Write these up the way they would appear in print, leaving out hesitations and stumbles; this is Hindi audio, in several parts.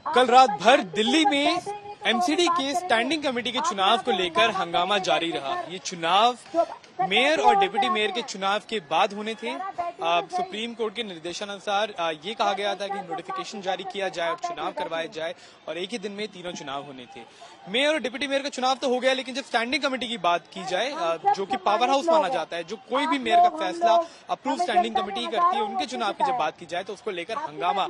कल रात भर दिल्ली में एमसीडी के स्टैंडिंग कमेटी के चुनाव को लेकर हंगामा जारी रहा। ये चुनाव मेयर और डिप्टी मेयर के चुनाव के बाद होने थे। सुप्रीम कोर्ट के निर्देशानुसार ये कहा गया था कि नोटिफिकेशन जारी किया जाए और चुनाव करवाए जाए और एक ही दिन में तीनों चुनाव होने थे। मेयर और डिप्टी मेयर का चुनाव तो हो गया, लेकिन जब स्टैंडिंग कमेटी की बात की जाए, जो कि पावर हाउस माना जाता है, जो कोई भी मेयर का फैसला अप्रूव स्टैंडिंग कमेटी करती है, उनके चुनाव की जब बात की जाए तो उसको लेकर हंगामा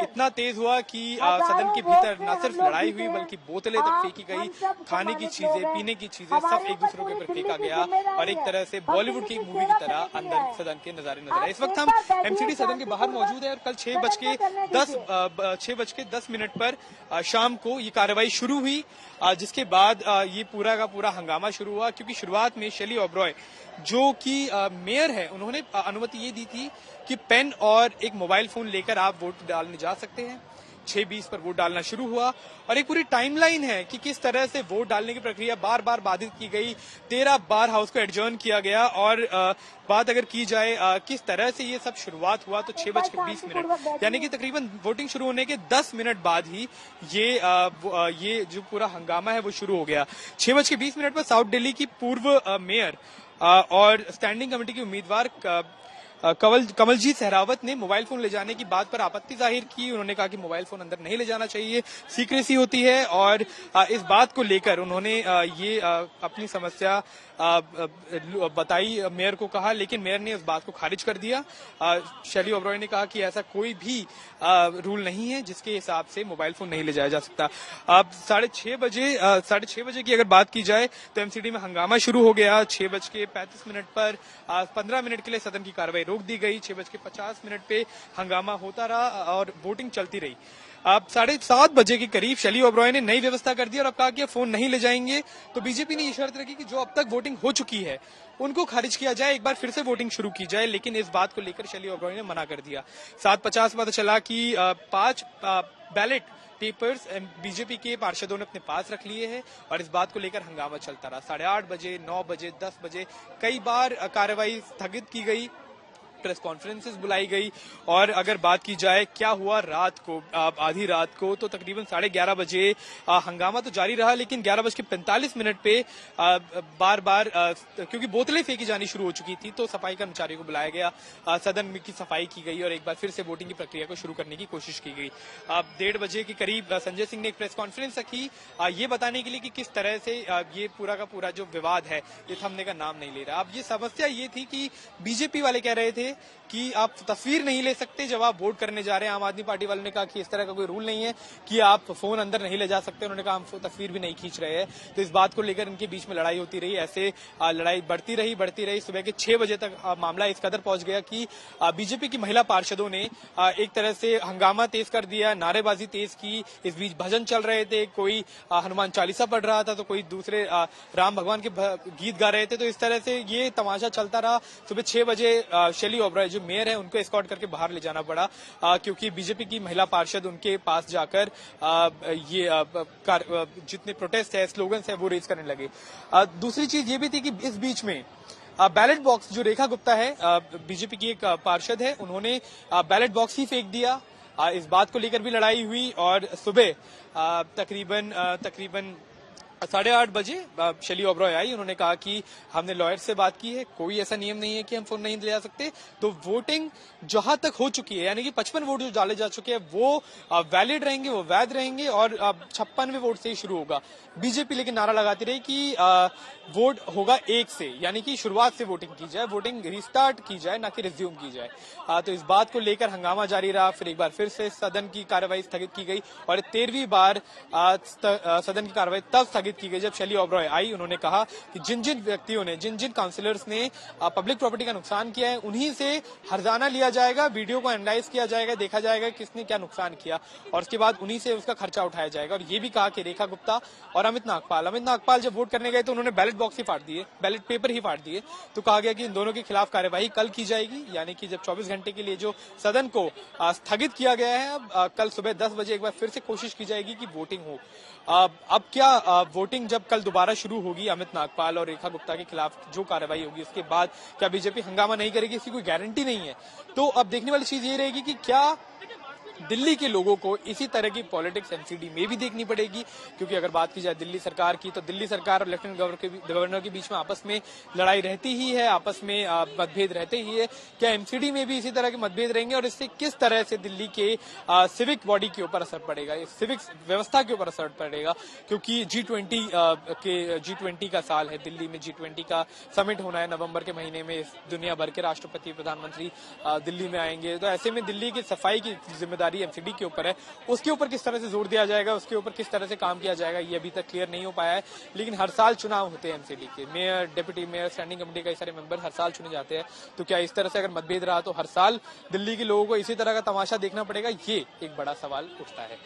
इतना तेज हुआ कि सदन के भीतर न सिर्फ लड़ाई हुई बल्कि बोतलें तक फेंकी गई, खाने की चीजें, पीने की चीजें सब एक दूसरे के ऊपर फेंका गया और एक तरह से बॉलीवुड की मूवी की तरह अंदर सदन के नजारे नजर आए। इस वक्त हम एमसीडी सदन के बाहर मौजूद है और कल 6:10 पर शाम को ये कार्रवाई शुरू हुई, जिसके बाद ये पूरा का पूरा हंगामा शुरू हुआ, क्योंकि शुरुआत में शैली ओबरॉय जो कि मेयर है, उन्होंने अनुमति ये दी थी कि पेन और एक मोबाइल फोन लेकर आप वोट डालने जा सकते हैं। 6:20 पर वोट डालना शुरू हुआ और एक पूरी टाइमलाइन है कि किस तरह से वोट डालने की प्रक्रिया बार बार बाधित की गई। 13 बार हाउस को एडजर्न किया गया और बात अगर की जाए किस तरह से ये सब शुरुआत हुआ तो 6:20 यानी कि तकरीबन वोटिंग शुरू होने के 10 मिनट बाद ही ये जो पूरा हंगामा है वो शुरू हो गया। 6:20 पर साउथ दिल्ली की पूर्व मेयर और स्टैंडिंग कमेटी की उम्मीदवार कमलजीत सहरावत ने मोबाइल फोन ले जाने की बात पर आपत्ति जाहिर की। उन्होंने कहा कि मोबाइल फोन अंदर नहीं ले जाना चाहिए, सीक्रेसी होती है, और इस बात को लेकर उन्होंने ये अपनी समस्या बताई, मेयर को कहा, लेकिन मेयर ने इस बात को खारिज कर दिया। शैली ओबरॉय ने कहा कि ऐसा कोई भी रूल नहीं है जिसके हिसाब से मोबाइल फोन नहीं ले जाया जा सकता। अब 6:30 बजे की अगर बात की जाए तो एमसीडी में हंगामा शुरू हो गया। 6:35 पर 15 मिनट के लिए सदन की कार्रवाई रोक दी गई। 6:50 पे हंगामा होता रहा और वोटिंग चलती रही। अब 7:30 बजे के करीब शैली ओबरॉय ने नई व्यवस्था कर दी और अब कहा कि फोन नहीं ले जाएंगे, तो बीजेपी ने ये शर्त रखी कि जो अब तक वोटिंग हो चुकी है उनको खारिज किया जाए, एक बार फिर से वोटिंग शुरू की जाए, लेकिन इस बात को लेकर शैली ओबरॉय ने मना कर दिया। 7:50 पता चला कि 5 बैलेट पेपर्स बीजेपी के पार्षदों ने अपने पास रख लिए हैं और इस बात को लेकर हंगामा चलता रहा। 8:30 बजे, 9 बजे, 10 बजे कई बार कार्रवाई स्थगित की गई, प्रेस कॉन्फ्रेंसेस बुलाई गई और अगर बात की जाए क्या हुआ रात को, आधी रात को, तो तकरीबन 11:30 बजे हंगामा तो जारी रहा, लेकिन 11:45 पे बार बार क्योंकि बोतलें फेंकी जानी शुरू हो चुकी थी तो सफाई कर्मचारियों को बुलाया गया, सदन की सफाई की गई और एक बार फिर से वोटिंग की प्रक्रिया को शुरू करने की कोशिश की गई। 1:30 बजे के करीब संजय सिंह ने एक प्रेस कॉन्फ्रेंस रखी ये बताने के लिए कि किस तरह से ये पूरा का पूरा जो विवाद है ये थमने का नाम नहीं ले रहा। अब ये समस्या ये थी कि बीजेपी वाले कह रहे थे कि आप तस्वीर नहीं ले सकते जब आप वोट करने जा रहे हैं। आम आदमी पार्टी वालों ने कहा कि इस तरह का कोई रूल नहीं है कि आप फोन अंदर नहीं ले जा सकते। उन्होंने कहा हम तस्वीर भी नहीं खींच रहे हैं। तो इस बात को लेकर इनके बीच में लड़ाई होती रही। ऐसे लड़ाई बढ़ती रही। सुबह के 6 बजे तक मामला इस कदर पहुंच गया कि बीजेपी की महिला पार्षदों ने एक तरह से हंगामा तेज कर दिया, नारेबाजी तेज की। इस बीच भजन चल रहे थे, कोई हनुमान चालीसा पढ़ रहा था तो कोई दूसरे राम भगवान के गीत गा रहे थे। तो इस तरह से ये तमाशा चलता रहा। सुबह 6 बजे शैली ओबरॉय जो मेयर है उनको एस्कॉर्ट करके बाहर ले जाना पड़ा, क्योंकि बीजेपी की महिला पार्षद उनके पास जाकर जितने प्रोटेस्ट है, स्लोगन्स है वो रेज करने लगे। दूसरी चीज ये भी थी कि इस बीच में बैलेट बॉक्स, जो रेखा गुप्ता है बीजेपी की एक पार्षद है, उन्होंने बैलेट बॉक्स ही फेंक दिया। इस बात को लेकर भी लड़ाई हुई और सुबह तकरीबन 8:30 बजे शैली ओबरॉय आई। उन्होंने कहा कि हमने लॉयर से बात की है, कोई ऐसा नियम नहीं है कि हम फोन नहीं ले जा सकते। तो वोटिंग जहां तक हो चुकी है, यानी कि 55 वोट जो डाले जा चुके हैं वो वैलिड रहेंगे, वो वैध रहेंगे और 56वें वोट से ही शुरू होगा। बीजेपी लेकिन नारा लगाती रही कि वोट होगा 1 से, यानी कि शुरुआत से वोटिंग की जाए, वोटिंग रिस्टार्ट की जाए, ना कि रिज्यूम की जाए। तो इस बात को लेकर हंगामा जारी रहा। फिर एक बार फिर से सदन की कार्रवाई स्थगित की गई और 13वीं बार सदन की कार्रवाई तब स्थगित की गई जब शैली ओबरॉय आई। उन्होंने कहा कि जिन जिन व्यक्तियों ने, जिन जिन काउंसिलर्स ने पब्लिक प्रॉपर्टी का नुकसान किया है उन्हीं से हर्जाना लिया जाएगा, वीडियो को एनालाइज किया जाएगा, देखा जाएगा किसने क्या नुकसान किया और उसके बाद उन्हीं से उसका खर्चा उठाया जाएगा। और ये भी कहा कि रेखा गुप्ता और अमित नागपाल जब वोट करने गए तो उन्होंने बैलेट बॉक्स ही फाड़ दिए, बैलेट पेपर ही फाड़ दिए। तो कहा गया कि इन दोनों के खिलाफ कार्यवाही कल की जाएगी, यानी कि जब 24 घंटे के लिए जो सदन को स्थगित किया गया है, अब कल सुबह 10 बजे एक बार फिर से कोशिश की जाएगी कि वोटिंग हो। अब क्या वोटिंग जब कल दोबारा शुरू होगी अमित नागपाल और रेखा गुप्ता के खिलाफ जो कार्रवाई होगी उसके बाद क्या बीजेपी हंगामा नहीं करेगी, इसकी कोई गारंटी नहीं है। तो अब देखने वाली चीज ये रहेगी कि क्या दिल्ली के लोगों को इसी तरह की पॉलिटिक्स एमसीडी में भी देखनी पड़ेगी, क्योंकि अगर बात की जाए दिल्ली सरकार की, तो दिल्ली सरकार और लेफ्टिनेंट गवर्नर के बीच में आपस में लड़ाई रहती ही है, आपस में मतभेद रहते ही है। क्या एमसीडी में भी इसी तरह के मतभेद रहेंगे और इससे किस तरह से दिल्ली के सिविक बॉडी के ऊपर असर पड़ेगा, सिविक व्यवस्था के ऊपर असर पड़ेगा, क्योंकि G20 का साल है, दिल्ली में G20 का समिट होना है नवंबर के महीने में, दुनिया भर के राष्ट्रपति प्रधानमंत्री दिल्ली में आएंगे। तो ऐसे में दिल्ली की सफाई की जिम्मेदारी एमसीडी के ऊपर है, उसके ऊपर किस तरह से जोर दिया जाएगा, उसके ऊपर किस तरह से काम किया जाएगा, ये अभी तक क्लियर नहीं हो पाया है। लेकिन हर साल चुनाव होते हैं एमसीडी के, mayor, deputy mayor, standing committee, कई सारे मेंबर हर साल चुने जाते हैं। तो क्या इस तरह से अगर मतभेद रहा तो हर साल दिल्ली के लोगों को इसी तरह का तमाशा देखना पड़ेगा, ये एक बड़ा सवाल उठता है।